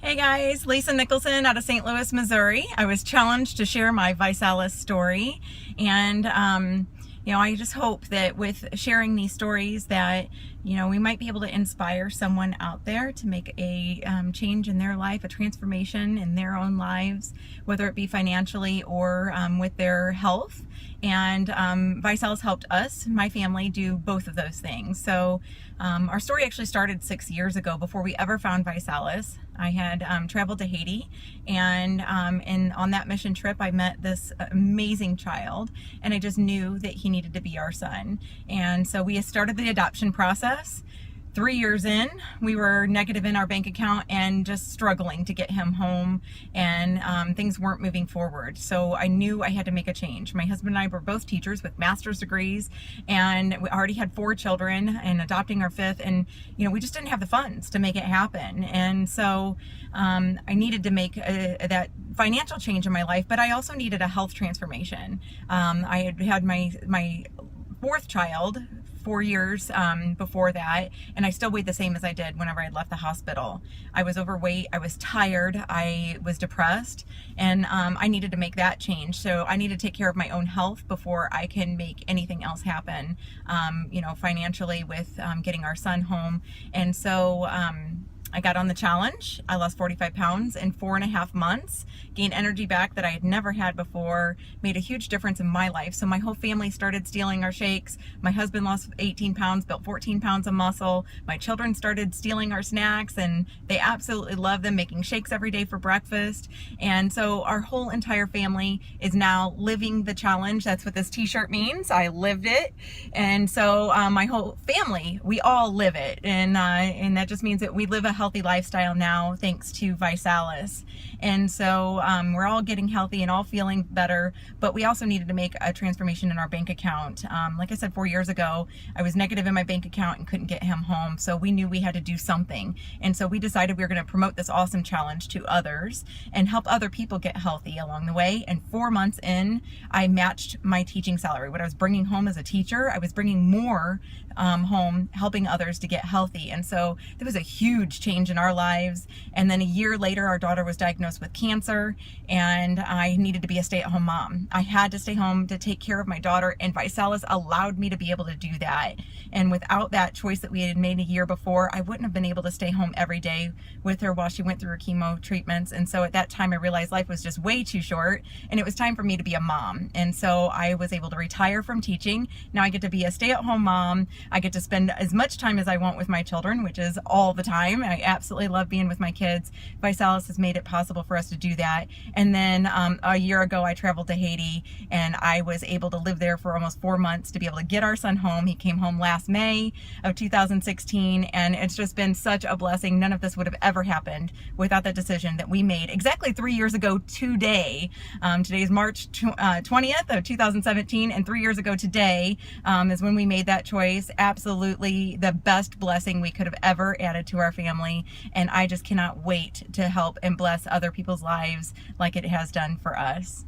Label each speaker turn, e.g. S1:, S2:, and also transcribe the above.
S1: Hey guys, Lisa Nicholson out of St. Louis, Missouri. I was challenged to share my ViSalus story, and I just hope that with sharing these stories that we might be able to inspire someone out there to make a change in their life, a transformation in their own lives, whether it be financially or with their health. And ViSalus helped us, my family, do both of those things. So our story actually started 6 years ago before we ever found ViSalus. I had traveled to Haiti, and on that mission trip I met this amazing child, and I just knew that he needed to be our son. And so we started the adoption process. 3 years in, we were negative in our bank account and just struggling to get him home, and things weren't moving forward. So I knew I had to make a change. My husband and I were both teachers with master's degrees, and we already had 4 children and adopting our 5th, and we just didn't have the funds to make it happen. And so I needed to make that financial change in my life, but I also needed a health transformation. I had my 4th child 4 years before that, and I still weighed the same as I did whenever I left the hospital. I was overweight, I was tired, I was depressed, and I needed to make that change. So I need to take care of my own health before I can make anything else happen, financially with getting our son home. And so I got on the challenge. I lost 45 pounds in 4.5 months, gained energy back that I had never had before, made a huge difference in my life. So my whole family started stealing our shakes. My husband lost 18 pounds, built 14 pounds of muscle. My children started stealing our snacks, and they absolutely love them, making shakes every day for breakfast. And so our whole entire family is now living the challenge. That's what this t-shirt means. I lived it. And so my whole family, we all live it. And that just means that we live a healthy lifestyle now thanks to ViSalus. And so we're all getting healthy and all feeling better, but we also needed to make a transformation in our bank account. Like I said, 4 years ago, I was negative in my bank account and couldn't get him home, so we knew we had to do something. And so we decided we were going to promote this awesome challenge to others and help other people get healthy along the way. And 4 months in, I matched my teaching salary. What I was bringing home as a teacher, I was bringing more home, helping others to get healthy. And so there was a huge change in our lives. And then a year later, our daughter was diagnosed with cancer, and I needed to be a stay-at-home mom. I had to stay home to take care of my daughter, and ViSalus allowed me to be able to do that. And without that choice that we had made a year before, I wouldn't have been able to stay home every day with her while she went through her chemo treatments. And so at that time, I realized life was just way too short, and it was time for me to be a mom. And so I was able to retire from teaching. Now I get to be a stay-at-home mom. I get to spend as much time as I want with my children, which is all the time. I absolutely love being with my kids. ViSalus has made it possible for us to do that. And then a year ago, I traveled to Haiti, and I was able to live there for almost 4 months to be able to get our son home. He came home last May of 2016, and it's just been such a blessing. None of this would have ever happened without the decision that we made exactly 3 years ago today. Today is March 20th of 2017, and 3 years ago today is when we made that choice. Absolutely the best blessing we could have ever added to our family, and I just cannot wait to help and bless other people's lives like it has done for us.